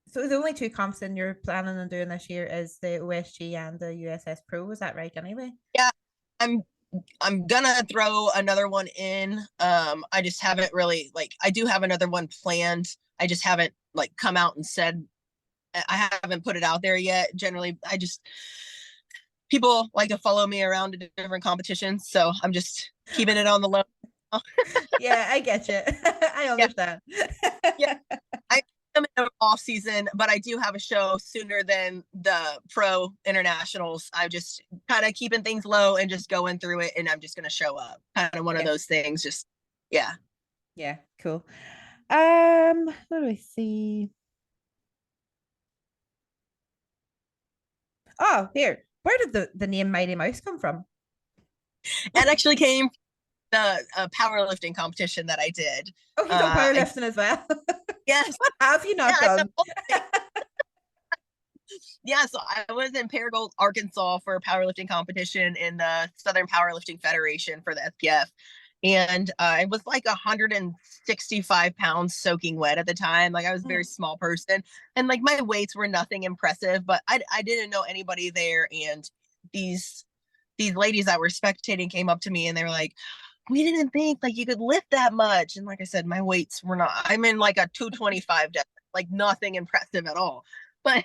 so the only two comps in you're planning on doing this year is the OSG and the USS Pro. Is that right? Anyway.
yeah, I'm I'm gonna throw another one in. I just haven't really I do have another one planned. I just haven't come out and said I haven't put it out there yet. Generally, I just people like to follow me around to different competitions, so I'm just keeping it on the low.
Yeah, I get you. I
Yeah,
understand.
yeah. I am in off season, but I do have a show sooner than the pro internationals. I'm just kind of keeping things low and just going through it, and I'm just gonna show up. Kind of one of
Yeah,
those things. Just yeah.
yeah, cool. What do I see? Oh, here. Where did the name Mighty Mouse come from?
It actually came from the powerlifting competition that I did.
Oh, you done
I
powerlifting as well.
Yes,
What have you
yeah,
not
I've done
done?
both things. Yeah, so I was in Paragould, Arkansas for a powerlifting competition in the Southern Powerlifting Federation for the SPF. And I was 165 pounds soaking wet at the time. I was a very
Mm.
small person. And my weights were nothing impressive, but I didn't know anybody there. And these these ladies that were spectating came up to me and they were like, we didn't think you could lift that much. And like I said, my weights were not, I'm in a 225 deficit, nothing impressive at all. But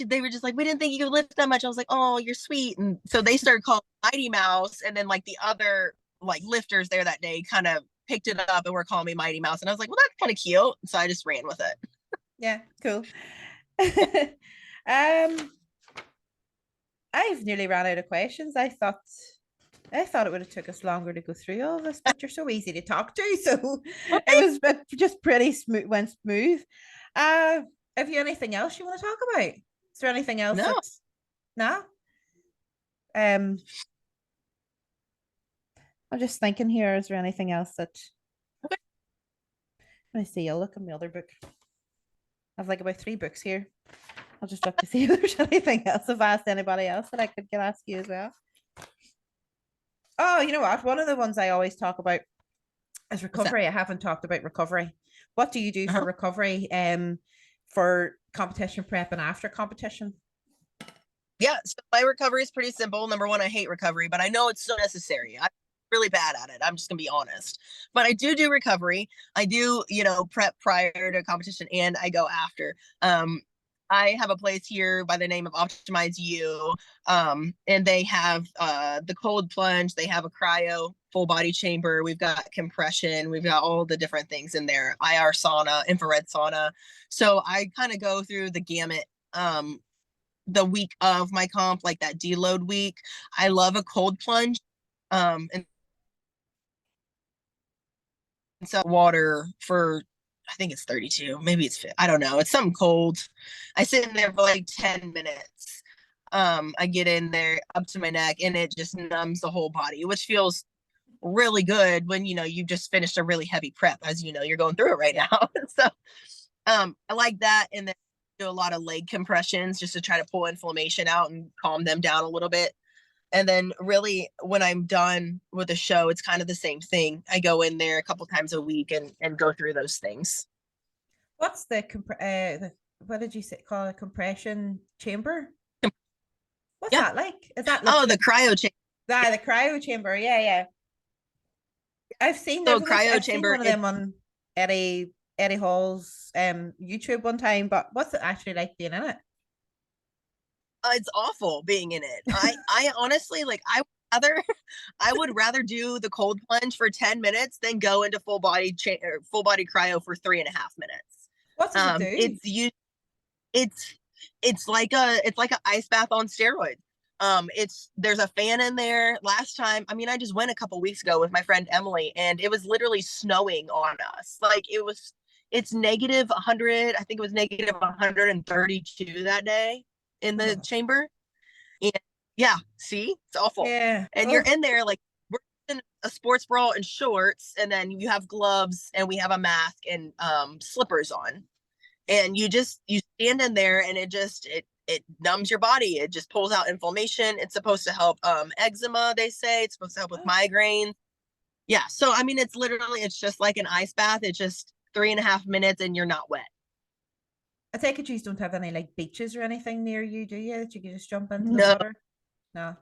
they were just like, we didn't think you could lift that much. I was like, oh, you're sweet. And so they started calling Mighty Mouse. And then the other lifters there that day kind of picked it up and were calling me Mighty Mouse. And I was like, well, that's kind of cute. So I just ran with it.
Yeah, cool. I've nearly ran out of questions. I thought it would have took us longer to go through all this, but you're so easy to talk to, so it
Okay.
was just pretty smooth, went smooth. Uh, have you anything else you want to talk about? Is there anything else
No.
that's no? Um, I'm just thinking here. Is there anything else that?
Okay.
Let me see. I'll look in the other book. I have about 3 books here. I'll just look to see if there's anything else. I've asked anybody else that I could get ask you as well. Oh, you know what? One of the ones I always talk about is
What's that?
recovery. I haven't talked about recovery. What do you do for
Uh-huh.
recovery? For competition prep and after competition.
Yeah. So my recovery is pretty simple. Number one, I hate recovery, but I know it's so necessary. I'm really bad at it. I'm just gonna be honest. But I do recovery. I do, prep prior to competition and I go after. I have a place here by the name of Optimize You. And they have the cold plunge, they have a cryo full body chamber, we've got compression, we've got all the different things in there, IR sauna, infrared sauna. So I kind of go through the gamut. The week of my comp, that deload week, I love a cold plunge. And so water for I think it's 32, maybe it's I don't know. It's something cold. I sit in there for 10 minutes. I get in there up to my neck and it just numbs the whole body, which feels really good when you just finished a really heavy prep, as you're going through it right
Yeah.
now. So I like that. And then do a lot of leg compressions just to try to pull inflammation out and calm them down a little bit. And then really when I'm done with the show, it's kind of the same thing. I go in there a couple times a week and go through those things.
What's what did you say call a compression chamber? What's
Yeah.
that like? Is that
Oh, the
literally
cryo chamber.
the cryo chamber? Yeah, yeah. I've seen
So
I've
cryo
seen
chamber,
one of them on Eddie Hall's YouTube one time, but what's it actually like being in it?
it's awful being in it. I honestly I would rather do the cold plunge for 10 minutes than go into full body cryo for 3.5 minutes.
What does it do?
It's it's like an ice bath on steroids. There's a fan in there. Last time, I just went a couple weeks ago with my friend Emily, and it was literally snowing on us. It's negative 100. I think it was negative 132 that day in the
Oh,
chamber. And yeah, see, it's awful.
yeah.
And you're
Oh,
in there in a sports bra and shorts, and then you have gloves, and we have a mask and slippers on, and you stand in there, and it numbs your body. It just pulls out inflammation. It's supposed to help eczema, they say. It's supposed to help with migraines. Yeah, so I mean, it's just like an ice bath. It's just 3.5 minutes, and you're not wet.
I take it you don't have any like beaches or anything near you, do you? That you can just jump into the
No.
water? No.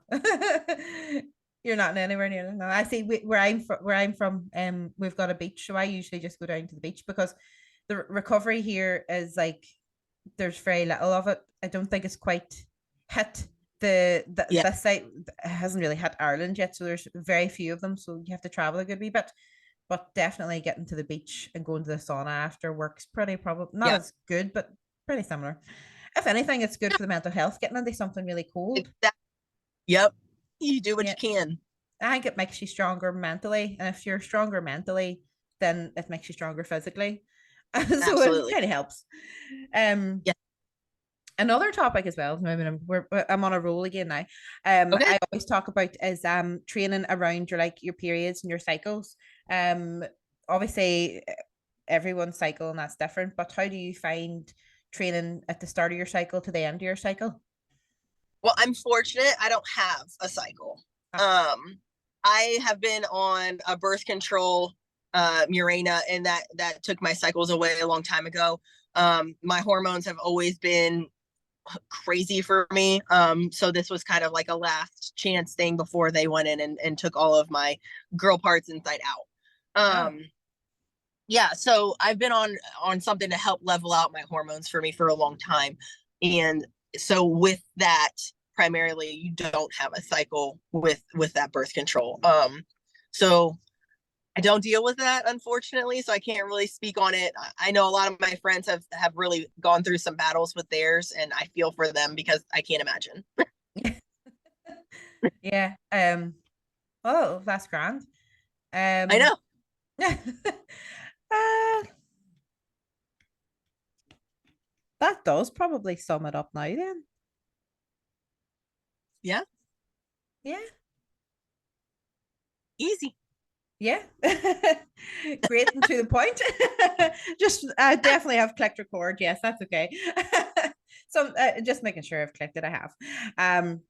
You're not anywhere near them. No, I see where I'm from, we've got a beach, so I usually just go down to the beach because the recovery here is like there's very little of it. I don't think it's quite hit
Yeah.
the site hasn't really hit Ireland yet, so there's very few of them. So you have to travel a good wee bit. But definitely getting to the beach and going to the sauna after work's pretty probably not
Yeah.
as good, but pretty similar. If anything, it's good for the mental health, getting into something really cold.
Exactly. Yep. You do what
Yeah.
you can.
I think it makes you stronger mentally. And if you're stronger mentally, then it makes you stronger physically. So it
Absolutely.
kind of helps. Um,
Yeah.
Another topic as well. Maybe I'm on a roll again now.
Okay.
I always talk about is training around your periods and your cycles. Um, Obviously everyone's cycle and that's different. But how do you find training at the start of your cycle to the end of your cycle?
Well, I'm fortunate I don't have a cycle.
Ah,
Um, I have been on a birth control, Mirena, and that took my cycles away a long time ago. My hormones have always been crazy for me. So this was kind of like a last chance thing before they went in and took all of my girl parts inside out.
oh,
Yeah, so I've been on something to help level out my hormones for me for a long time. And so with that, primarily you don't have a cycle with that birth control. So I don't deal with that, unfortunately, so I can't really speak on it. I know a lot of my friends have really gone through some battles with theirs, and I feel for them because I can't imagine.
yeah. Oh, that's grand.
I
Um,
know.
that does probably sum it up now then.
Yeah,
Yeah.
easy.
Yeah. Great and to the point. Just definitely have clicked record. Yes, that's okay. So just making sure I've clicked it. I have. Um,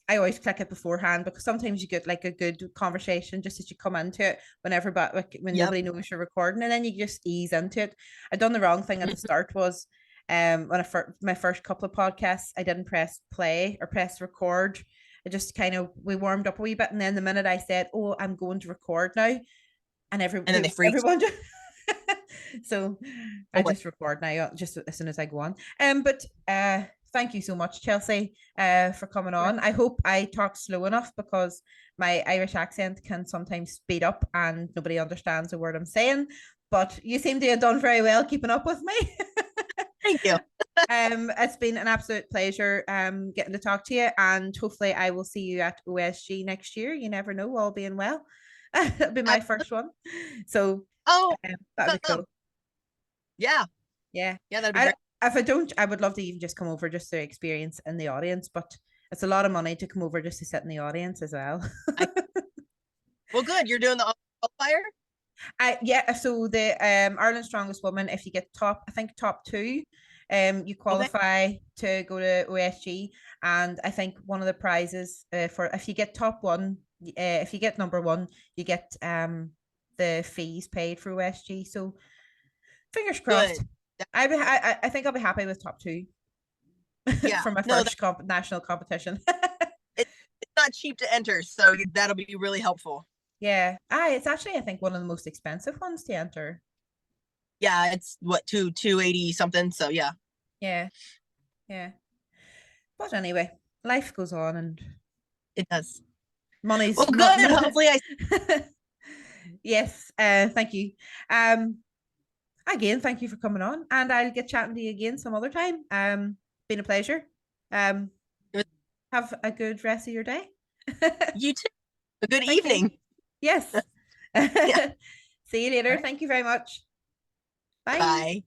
I always click it beforehand because sometimes you get like a good conversation just as you come into it whenever, but like when
Yep.
nobody knows you're recording, and then you just ease into it. I done the wrong thing at the start was when my first couple of podcasts I didn't press play or press record. I just kind of we warmed up a wee bit, and then the minute I said, "Oh, I'm going to record now," and
And then they freeze.
everyone just so I
Away.
just record now just as soon as I go on. But thank you so much, Chelsea, for coming on. I hope I talk slow enough because my Irish accent can sometimes speed up and nobody understands a word I'm saying. But you seem to have done very well keeping up with me.
Thank you.
It's been an absolute pleasure getting to talk to you, and hopefully I will see you at OSG next year. You never know, all being well. That'll be my first one. So
Oh,
that'd be
come.
cool.
Yeah.
Yeah.
Yeah, that'd be
I
great.
If I don't, I would love to even just come over just to experience in the audience, but it's a lot of money to come over just to sit in the audience as well.
I, well, good. You're doing the qualifier?
Yeah, so the Ireland's Strongest Woman, if you get I think top two, you
Okay.
qualify to go to OSG, and I think one of the prizes for if you get top one, if you get number one, you get the fees paid for OSG. So fingers crossed.
Good.
I think I'll be happy with top two
Yeah.
for my
No,
first national competition.
it, it's not cheap to enter, so that'll be really helpful.
Yeah, it's actually I think one of the most expensive ones to enter.
Yeah, it's what 280 something. So yeah,
Yeah, yeah. But anyway, life goes on and
it does. Well,
money's not.
good. Hopefully, I
Yes, thank you. Again, thank you for coming on, and I'll get chatting to you again some other time. Been a pleasure. Um, have a good rest of your day.
you too. A good
Thank you.
evening.
Yes.
Yeah.
See you later. Thank you very much. Bye.
Bye.